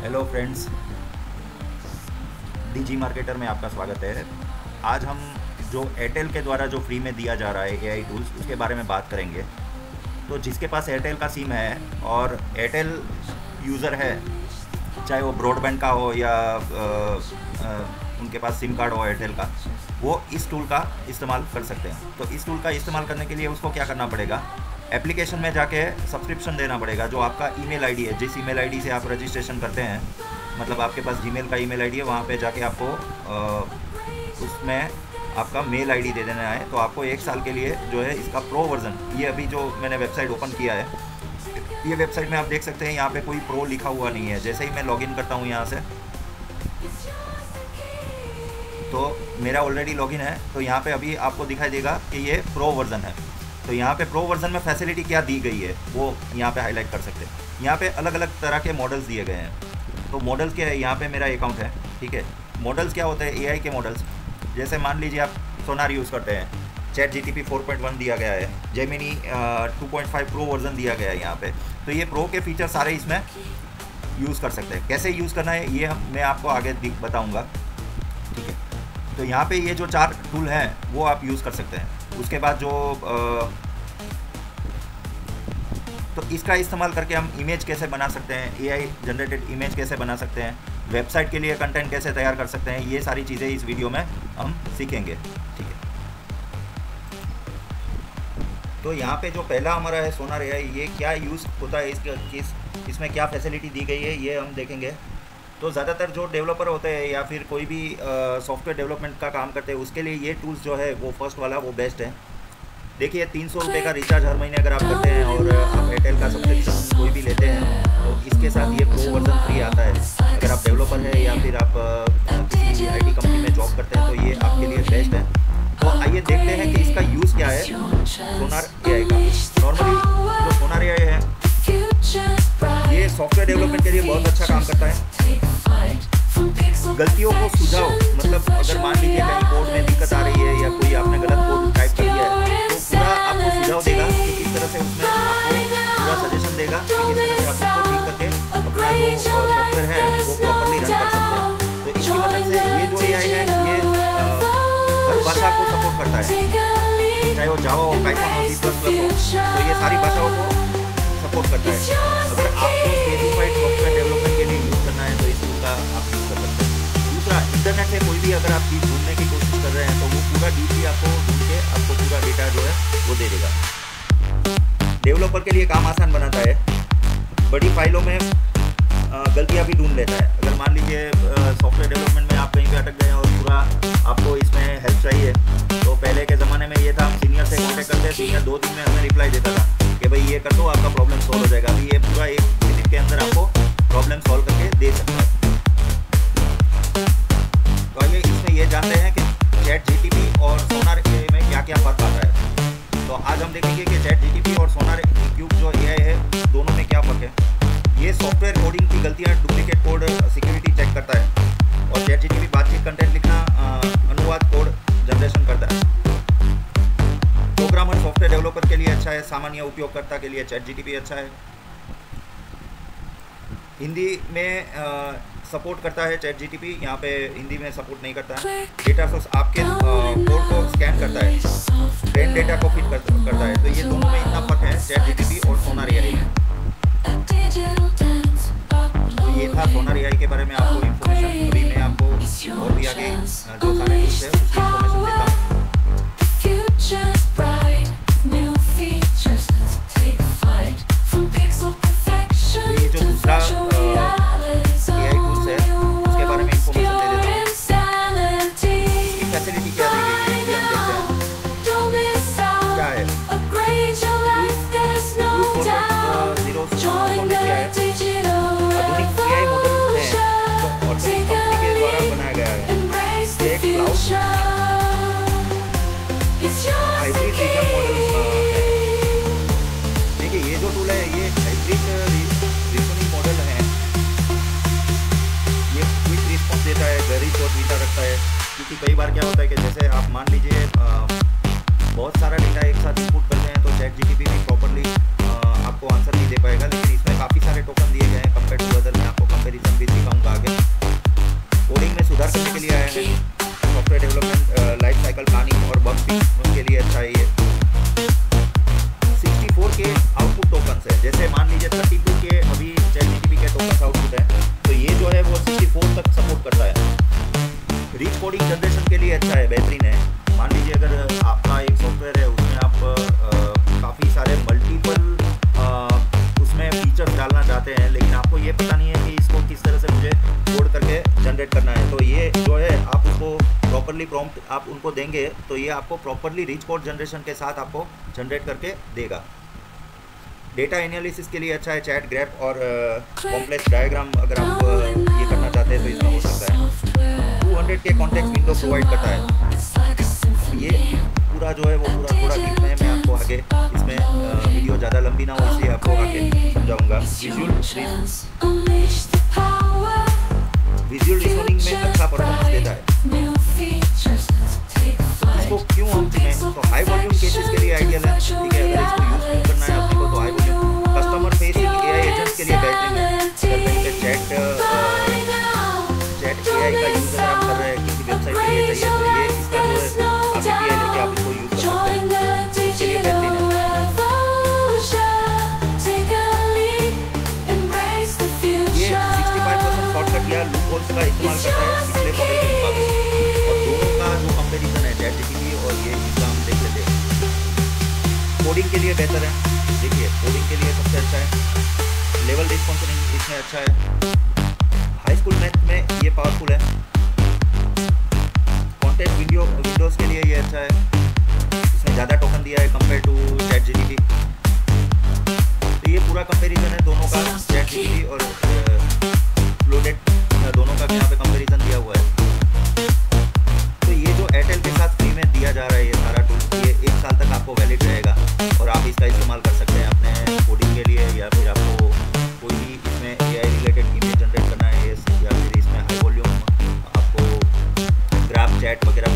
Hello friends, DG marketer में आपका स्वागत है। आज हम जो एयरटेल के द्वारा जो फ्री में दिया जा रहा है एआई टूल्स, उसके बारे में बात करेंगे। तो जिसके पास एयरटेल का सिम है और एयरटेल यूज़र है, चाहे वो ब्रॉडबैंड का हो या उनके पास सिम कार्ड हो एयरटेल का, वो इस टूल का इस्तेमाल कर सकते हैं। तो इस टूल का इस्तेमाल करने के लिए उसको क्या करना पड़ेगा, एप्लीकेशन में जाके सब्सक्रिप्शन देना पड़ेगा। जो आपका ईमेल आईडी है, जिस ईमेल आईडी से आप रजिस्ट्रेशन करते हैं, मतलब आपके पास जीमेल का ईमेल आईडी है, वहाँ पे जाके आपको उसमें आपका मेल आईडी दे देना है। तो आपको 1 साल के लिए जो है इसका प्रो वर्जन, ये अभी जो मैंने वेबसाइट ओपन किया है, ये वेबसाइट में आप देख सकते हैं यहाँ पे कोई प्रो लिखा हुआ नहीं है। जैसे ही मैं लॉगिन करता हूँ यहाँ से, तो मेरा ऑलरेडी लॉगिन है, तो यहाँ पे अभी आपको दिखाई देगा कि ये प्रो वर्जन है। तो यहाँ पे प्रो वर्जन में फैसिलिटी क्या दी गई है वो यहाँ पे हाईलाइट कर सकते हैं। यहाँ पे अलग अलग तरह के मॉडल्स दिए गए हैं। तो मॉडल्स क्या है, यहाँ पे मेरा अकाउंट है, ठीक है। मॉडल्स क्या होते हैं, एआई के मॉडल्स। जैसे मान लीजिए आप सोनार यूज़ करते हैं, चैट जीटीपी 4.1 दिया गया है, जेमिनी 2.5 प्रो वर्जन दिया गया है यहाँ पे। तो ये प्रो के फीचर सारे इसमें यूज़ कर सकते हैं। कैसे यूज़ करना है ये मैं आपको आगे बताऊँगा, ठीक है। तो यहाँ पे ये जो 4 टूल हैं वो आप यूज़ कर सकते हैं। उसके बाद जो तो इसका इस्तेमाल करके हम इमेज कैसे बना सकते हैं, एआई जनरेटेड इमेज कैसे बना सकते हैं, वेबसाइट के लिए कंटेंट कैसे तैयार कर सकते हैं, ये सारी चीज़ें इस वीडियो में हम सीखेंगे, ठीक है। तो यहाँ पे जो पहला हमारा है सोनार एआई, ये क्या यूज़ होता है, इसमें क्या फैसिलिटी दी गई है, ये हम देखेंगे। तो ज़्यादातर जो डेवलपर होते हैं या फिर कोई भी सॉफ्टवेयर डेवलपमेंट का काम करते हैं, उसके लिए ये टूल्स जो है वो फर्स्ट वाला वो बेस्ट है। देखिए 300 रुपये का रिचार्ज हर महीने अगर आप करते हैं और आप एयरटेल का सब्सक्रिप्शन कोई भी लेते हैं, तो इसके साथ ये प्रो वर्जन फ्री आता है। अगर आप डेवलपर हैं या फिर आप किसी IT कंपनी में जॉब करते हैं, तो ये आपके लिए बेस्ट है। तो आइए देखते हैं कि इसका यूज़ क्या है सोनार एआई का। नॉर्मली जो सोनार एआई है, ये सॉफ्टवेयर डेवलपमेंट के लिए बहुत अच्छा काम करता है। गलतियों को सुझाव, मतलब अगर मान लीजिए कहीं कोड में दिक्कत आ रही है या कोई आपने गलत कोड टाइप कर दिया है, तो पूरा आपको सुझाव देगा कि किस तरह से उसमें आपको पूरा सजेशन देगा कि किस तरह से आप उसको ठीक करके अपना जो सॉफ्टवेयर है वो प्रॉपरली रन कर सकते हैं। तो इसकी वजह से ये जो एआई है, ये हर भाषा को सपोर्ट करता है, चाहे वो जावा हो, पाइथन हो, C++ हो, तो ये सारी भाषाओं को सपोर्ट करता है। अगर आपको स्पेसिफाइड सॉफ्टवेयर डेवलपमेंट के लिए यूज़ करना है तो इस टूल का आप यूज़ कर सकते हैं। दूसरा, इंटरनेट से कोई भी अगर आप चीज़ ढूंढने की कोशिश कर रहे हैं, तो वो पूरा डीपली आपको ढूंढ के आपको पूरा डेटा जो है वो दे देगा। डेवलपर के लिए काम आसान बनाता है, बड़ी फाइलों में गलतियाँ भी ढूंढ लेता है। अगर मान लीजिए सॉफ्टवेयर डेवलपमेंट में आप कहीं पे अटक गए और पूरा आपको इसमें हेल्प चाहिए, तो पहले के ज़माने में ये था, हम सीनियर से कॉन्टेक्ट करते, सीनियर 2 दिन में हमें रिप्लाई देता था कि भाई ये कर दो, आपका प्रॉब्लम सॉल्व हो जाएगा। अभी ये पूरा 1 मिनट के अंदर आपको प्रॉब्लम सॉल्व करके दे सकता है। तो आइए इसमें ये जानते हैं कि चैट जीटीपी और सोनार एआई में क्या क्या फ़र्क आता है। तो आज हम देखेंगे कि चैट जीटीपी और सोनार क्यूब जो एआई है, दोनों में क्या फ़र्क है। ये सॉफ्टवेयर कोडिंग की गलतियाँ, डुप्लीकेट कोड, सिक्योरिटी चेक करता है, और चैट जीटीपी बातचीत, कंटेंट लिखना, अनुवाद, कोड जनरेशन करता है। प्रोग्रामर, सॉफ्टवेयर डेवलपर के लिए अच्छा है, सामान्य उपयोगकर्ता के लिए चैट जीटीपी अच्छा है। हिंदी में सपोर्ट करता है चैट जीटीपी, यहाँ पे हिंदी में सपोर्ट नहीं करता है। डेटा सोर्स आपके कोड को स्कैन करता है, ट्रेन डेटा को फिट करता है। तो ये दोनों में इतना फर्क है चैट जीटीपी और सोनार एआई में। तो ये था सोनार एआई के बारे में आपको इन्फॉर्मेशन। अभी मैं आपको और भी आगे जो सारे टूल्स है उसकी इन्फॉर्मेशन देता हूँ। तो ये जो दूसरा एआई टूल्स है उसके बारे में इन्फॉर्मेशन दे देता हूँ। इसकी फैसिलिटी क्या दी गई है, ये हम देखते हैं क्या है। आधुनिक एआई मॉडल है जो ऑटोमेटिक कंपनी के द्वारा बनाया गया है। ये एक क्लाउड हाइब्रिड रीजन मॉडल है। देखिए ये जो टूल है, ये हाइब्रिड रीजनिंग मॉडल है। ये क्विक रिस्पॉन्स देता है, वेरी शॉर्ट डेटा रखता है। क्योंकि कई बार क्या होता है कि जैसे आप मान लीजिए बहुत सारा डेटा एक साथ इनपुट करते हैं, तो चैट जीटीपी भी प्रॉपरली आपको आंसर नहीं दे पाएगा। लेकिन इसमें काफ़ी सारे टोकन दिए गए हैं कंपेयर टू अदर। मैं आपको कंपेरिजन भी लेकिन आपको ये पता नहीं है कि इसको किस तरह से मुझे कोड करके जनरेट करना है। तो ये जो है आप उसको प्रॉपरली प्रॉम्प्ट आप उनको देंगे तो ये आपको प्रॉपरली रिच कोड जनरेशन के साथ आपको जनरेट करके देगा। डेटा एनालिसिस के लिए अच्छा है चैट ग्रैफ और कॉम्प्लेक्स डायग्राम अगर आप ये करना चाहते हैं तो इसमें हो सकता है। 200 के कॉन्टेक्स्ट विंडो प्रोवाइड करता है। ये पूरा जो है वो पूरा थोड़ा डीप में मैं आपको आगे इसमें वीडियो ज़्यादा लंबी ना हो इसलिए आपको आगे समझाऊंगा। विजुअल रिजनिंग में अच्छा परफॉर्मेंस देता है। इसको क्यों हम चुनें? तो हाई वॉल्यूम केसेस के लिए आइडियल है, ठीक है। अगर इसको यूज क्यों करना है अपने को तो high volume customer facing AI agents के लिए बेहतरीन है। अगर कहीं पे चैट एआई का यूज अगर आप कर रहे हैं किसी वेबसाइट के लिए चाहिए तो ये इसका जो है आप एपीआई लेके आप इसको यूज कर सकते हैं, इसके लिए बेहतरीन है। ये 65% शॉर्टकट या लूप होल्स का इस्तेमाल करता है पिछले मॉडल के मुकाबले। और दोनों का जो कंपैरिजन है चैटजीपीटी और ये इसका हम देख लेते हैं। कोडिंग के लिए बेहतर है, देखिए कोडिंग के लिए सबसे अच्छा है। लेवल रिस्पॉन्सिंग इसमें अच्छा है। हाई स्कूल मैथ में ये पावरफुल है। कॉन्टेक्स्ट विंडोज़ के लिए ये अच्छा है, इसमें ज़्यादा टोकन दिया है कंपेयर टू चैटजीपीटी। तो ये पूरा कंपैरिजन है दोनों का, चैटजीपीटी और फ्लोडेट दोनों का यहाँ पे कंपैरिजन दिया हुआ है। तो ये जो एयरटेल के साथ फ्री में दिया जा रहा है ये सारा टूल, ये 1 साल तक आपको वैलिड रहेगा और आप इसका इस्तेमाल कर सकते हैं अपने कोडिंग के लिए या फिर आपको कोई भी इसमें एआई रिलेटेड इमेज जनरेट करना है या फिर इसमें हाई वॉल्यूम आपको ग्राफ चैट वगैरह